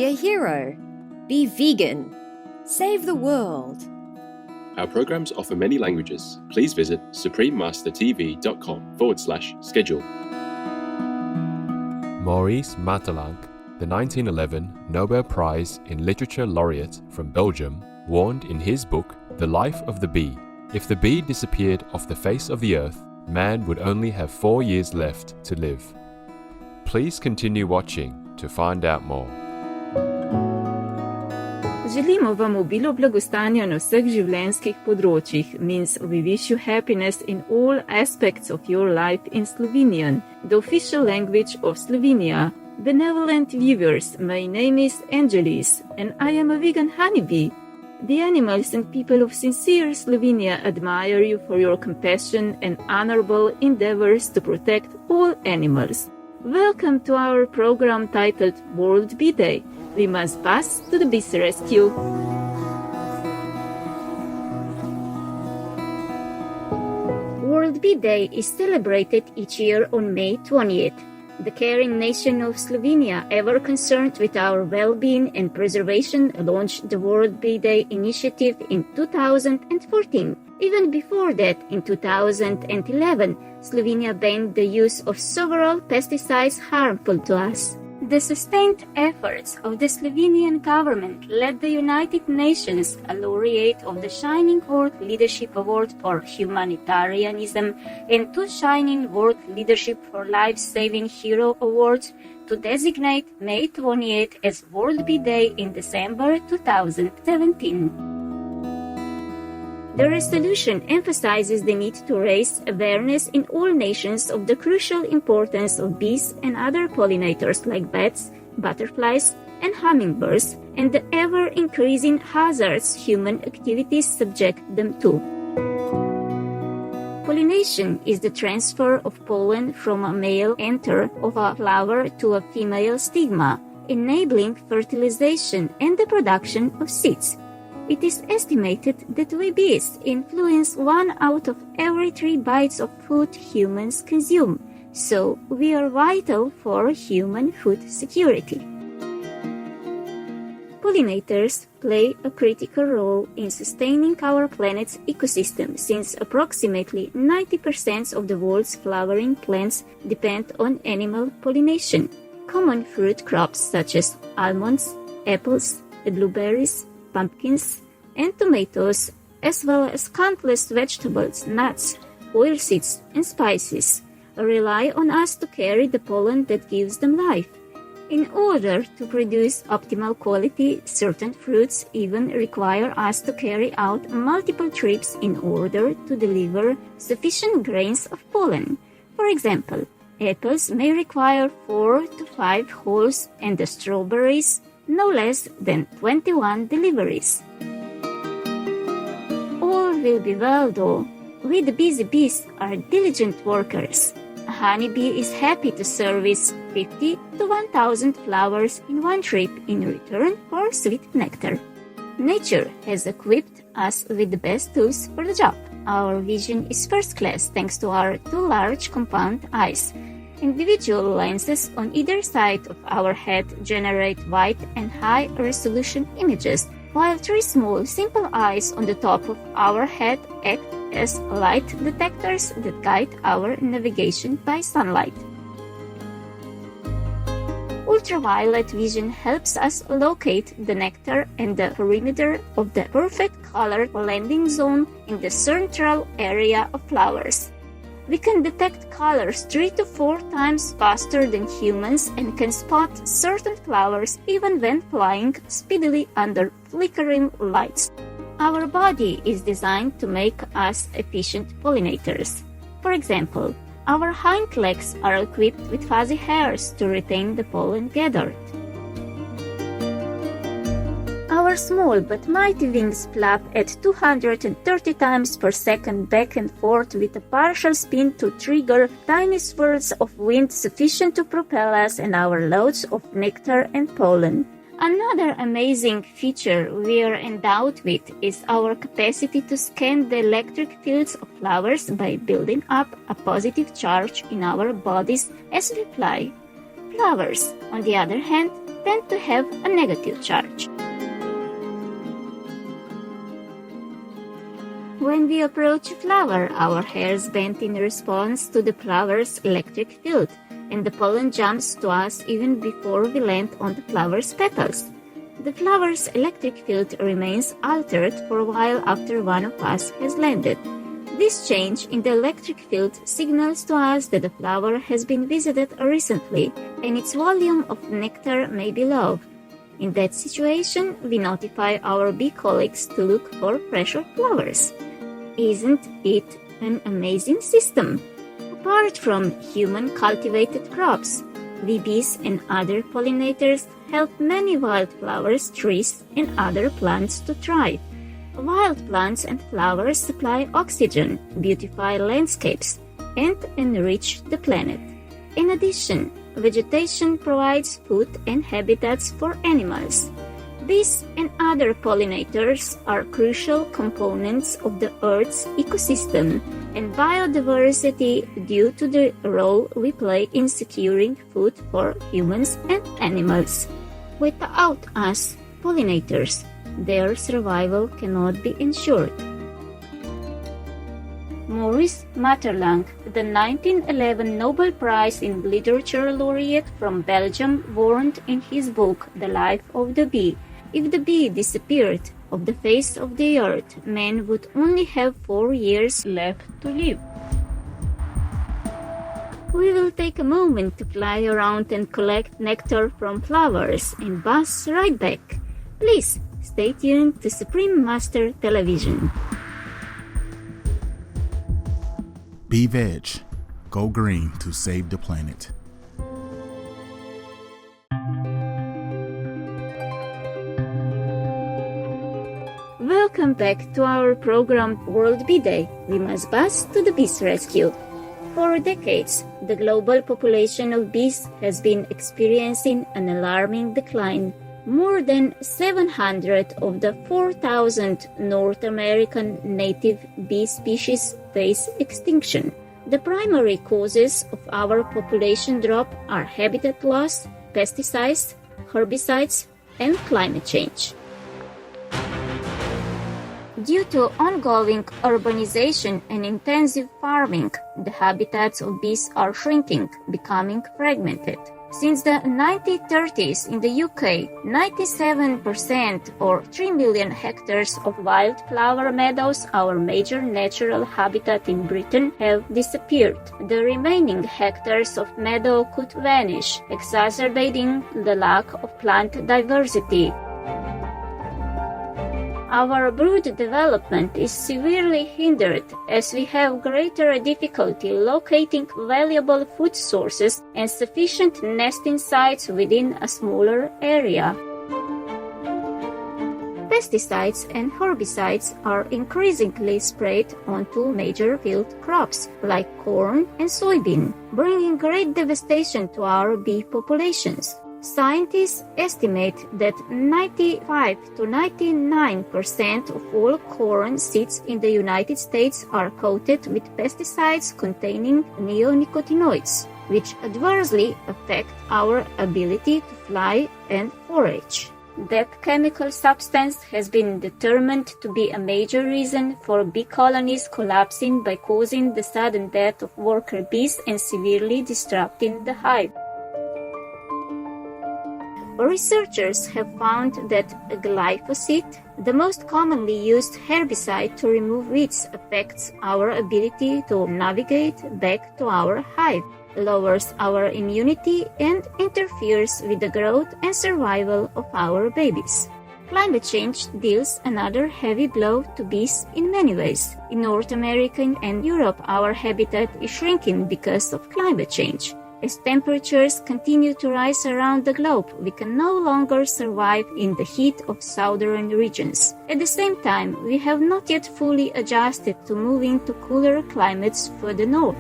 a hero. Be vegan. Save the world. Our programs offer many languages. Please visit suprememastertv.com/schedule. Maurice Maeterlinck, the 1911 Nobel Prize in Literature laureate from Belgium, warned in his book The Life of the Bee, if the bee disappeared off the face of the earth, man would only have 4 years left to live. Please continue watching to find out more. Želimo vam obilo blagostanja na vseh življenjskih področjih. Means we wish you happiness in all aspects of your life in Slovenian, the official language of Slovenia. Benevolent viewers, my name is Angelis, and I am a vegan honeybee. The animals and people of sincere Slovenia admire you for your compassion and honorable endeavors to protect all animals. Welcome to our program titled World Bee Day. We must buzz to the bee's rescue. World Bee Day is celebrated each year on May 20th. The caring nation of Slovenia, ever concerned with our well-being and preservation, launched the World Bee Day initiative in 2014. Even before that, in 2011, Slovenia banned the use of several pesticides harmful to us. The sustained efforts of the Slovenian government led the United Nations, a laureate of the Shining World Leadership Award for Humanitarianism and 2 Shining World Leadership for Life-Saving Hero Awards, to designate May 28th as World Bee Day in December 2017. The resolution emphasizes the need to raise awareness in all nations of the crucial importance of bees and other pollinators like bats, butterflies, and hummingbirds, and the ever-increasing hazards human activities subject them to. Pollination is the transfer of pollen from a male anther of a flower to a female stigma, enabling fertilization and the production of seeds. It is estimated that we bees influence 1 out of every 3 bites of food humans consume, so we are vital for human food security. Pollinators play a critical role in sustaining our planet's ecosystem, since approximately 90% of the world's flowering plants depend on animal pollination. Common fruit crops such as almonds, apples, blueberries, pumpkins, and tomatoes, as well as countless vegetables, nuts, oilseeds, and spices, rely on us to carry the pollen that gives them life. In order to produce optimal quality, certain fruits even require us to carry out multiple trips in order to deliver sufficient grains of pollen. For example, apples may require 4 to 5 holes, and the strawberries no less than 21 deliveries. All will be well though. We the busy bees are diligent workers. A honeybee is happy to service 50 to 1,000 flowers in one trip in return for sweet nectar. Nature has equipped us with the best tools for the job. Our vision is first class thanks to our 2 large compound eyes. Individual lenses on either side of our head generate wide and high-resolution images, while 3 small, simple eyes on the top of our head act as light detectors that guide our navigation by sunlight. Ultraviolet vision helps us locate the nectar and the perimeter of the perfect color landing zone in the central area of flowers. We can detect colors 3 to 4 times faster than humans and can spot certain flowers even when flying speedily under flickering lights. Our body is designed to make us efficient pollinators. For example, our hind legs are equipped with fuzzy hairs to retain the pollen gathered. Our small but mighty wings flap at 230 times per second back and forth with a partial spin to trigger tiny swirls of wind sufficient to propel us and our loads of nectar and pollen. Another amazing feature we are endowed with is our capacity to scan the electric fields of flowers by building up a positive charge in our bodies as we fly. Flowers, on the other hand, tend to have a negative charge. When we approach a flower, our hairs bend in response to the flower's electric field, and the pollen jumps to us even before we land on the flower's petals. The flower's electric field remains altered for a while after one of us has landed. This change in the electric field signals to us that the flower has been visited recently and its volume of nectar may be low. In that situation, we notify our bee colleagues to look for fresher flowers. Isn't it an amazing system? Apart from human-cultivated crops, we bees and other pollinators help many wildflowers, trees, and other plants to thrive. Wild plants and flowers supply oxygen, beautify landscapes, and enrich the planet. In addition, vegetation provides food and habitats for animals. Bees and other pollinators are crucial components of the Earth's ecosystem and biodiversity due to the role we play in securing food for humans and animals. Without us, pollinators, their survival cannot be ensured. Maurice Maeterlinck, the 1911 Nobel Prize in Literature laureate from Belgium, warned in his book The Life of the Bee, if the bee disappeared off the face of the earth, man would only have 4 years left to live. We will take a moment to fly around and collect nectar from flowers and buzz right back. Please stay tuned to Supreme Master Television. Be veg. Go green to save the planet. Welcome back to our program World Bee Day. We must buzz to the bees' rescue. For decades, the global population of bees has been experiencing an alarming decline. More than 700 of the 4,000 North American native bee species face extinction. The primary causes of our population drop are habitat loss, pesticides, herbicides, and climate change. Due to ongoing urbanization and intensive farming, the habitats of bees are shrinking, becoming fragmented. Since the 1930s in the UK, 97% or 3 million hectares of wildflower meadows, our major natural habitat in Britain, have disappeared. The remaining hectares of meadow could vanish, exacerbating the lack of plant diversity. Our brood development is severely hindered as we have greater difficulty locating valuable food sources and sufficient nesting sites within a smaller area. Pesticides and herbicides are increasingly sprayed onto major field crops like corn and soybean, bringing great devastation to our bee populations. Scientists estimate that 95 to 99% of all corn seeds in the United States are coated with pesticides containing neonicotinoids, which adversely affect our ability to fly and forage. That chemical substance has been determined to be a major reason for bee colonies collapsing by causing the sudden death of worker bees and severely disrupting the hive. Researchers have found that glyphosate, the most commonly used herbicide to remove weeds, affects our ability to navigate back to our hive, lowers our immunity, and interferes with the growth and survival of our babies. Climate change deals another heavy blow to bees in many ways. In North America and Europe, our habitat is shrinking because of climate change. As temperatures continue to rise around the globe, we can no longer survive in the heat of southern regions. At the same time, we have not yet fully adjusted to moving to cooler climates further north.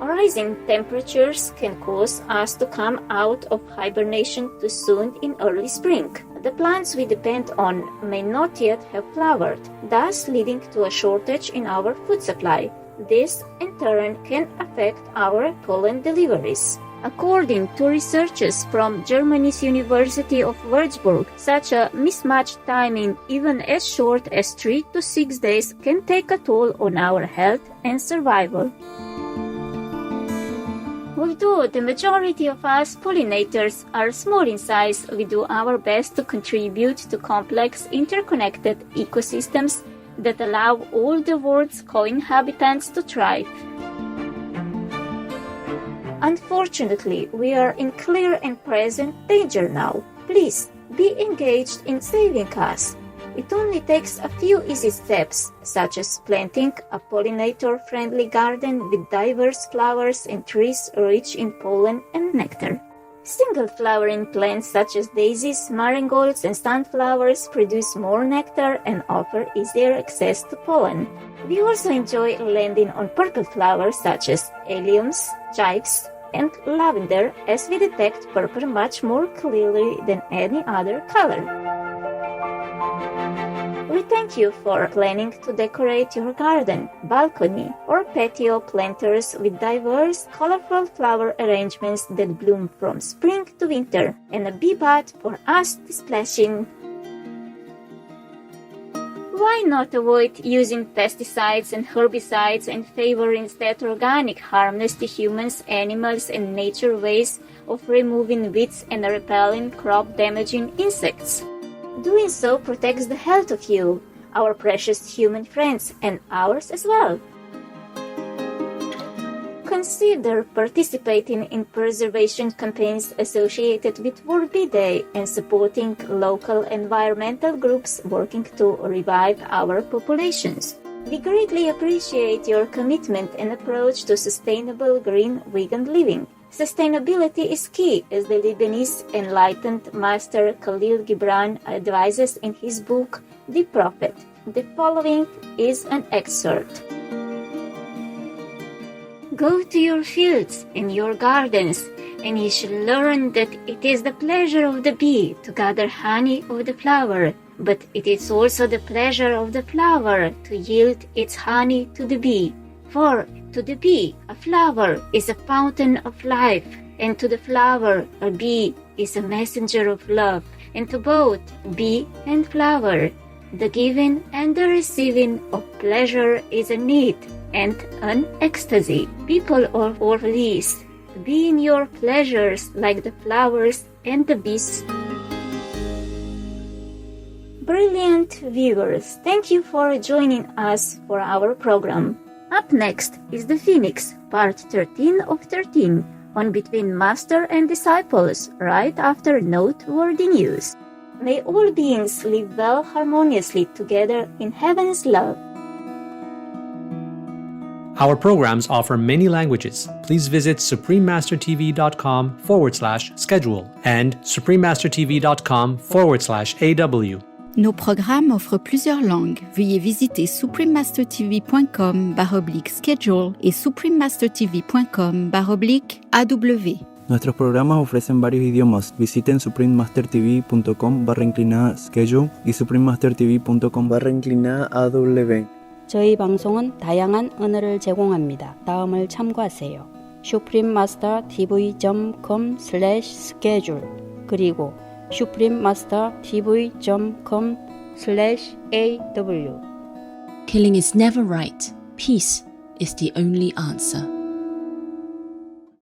Rising temperatures can cause us to come out of hibernation too soon in early spring. The plants we depend on may not yet have flowered, thus leading to a shortage in our food supply. This, in turn, can affect our pollen deliveries. According to researchers from Germany's University of Würzburg, such a mismatched timing, even as short as 3 to 6 days, can take a toll on our health and survival. Although the majority of us pollinators are small in size, we do our best to contribute to complex, interconnected ecosystems that allow all the world's co-inhabitants to thrive. Unfortunately, we are in clear and present danger now. Please, be engaged in saving us. It only takes a few easy steps, such as planting a pollinator-friendly garden with diverse flowers and trees rich in pollen and nectar. Single-flowering plants such as daisies, marigolds, and sunflowers produce more nectar and offer easier access to pollen. We also enjoy landing on purple flowers such as alliums, chives, and lavender, as we detect purple much more clearly than any other color. We thank you for planning to decorate your garden, balcony, or patio planters with diverse, colorful flower arrangements that bloom from spring to winter, and a bee bath for us to splash in. Why not avoid using pesticides and herbicides and favor instead organic, harmless to humans, animals, and nature ways of removing weeds and repelling crop-damaging insects? Doing so protects the health of you, our precious human friends, and ours as well. Consider participating in preservation campaigns associated with World Bee Day and supporting local environmental groups working to revive our populations. We greatly appreciate your commitment and approach to sustainable green vegan living. Sustainability is key, as the Lebanese enlightened master Khalil Gibran advises in his book, The Prophet. The following is an excerpt. Go to your fields and your gardens, and ye shall learn that it is the pleasure of the bee to gather honey of the flower, but it is also the pleasure of the flower to yield its honey to the bee. For to the bee, a flower is a fountain of life, and to the flower, a bee is a messenger of love, and to both bee and flower, the giving and the receiving of pleasure is a need and an ecstasy. People of Orleans, be in your pleasures like the flowers and the bees. Brilliant viewers, thank you for joining us for our program. Up next is the Phoenix, part 13 of 13, on Between Master and Disciples, right after noteworthy news. May all beings live well harmoniously together in heaven's love. Our programs offer many languages. Please visit suprememastertv.com/schedule and suprememastertv.com/AW. Nos programmes offrent plusieurs langues. Veuillez visiter suprememastertv.com/schedule et suprememastertv.com/AW. Nuestros programas ofrecen varios idiomas. Visiten suprememastertv.com/schedule y suprememastertv.com/AW. 저희 방송은 다양한 언어를 제공합니다. 다음을 참고하세요. suprememastertv.com/schedule 그리고 suprememastertv.com/AW. Killing is never right. Peace is the only answer.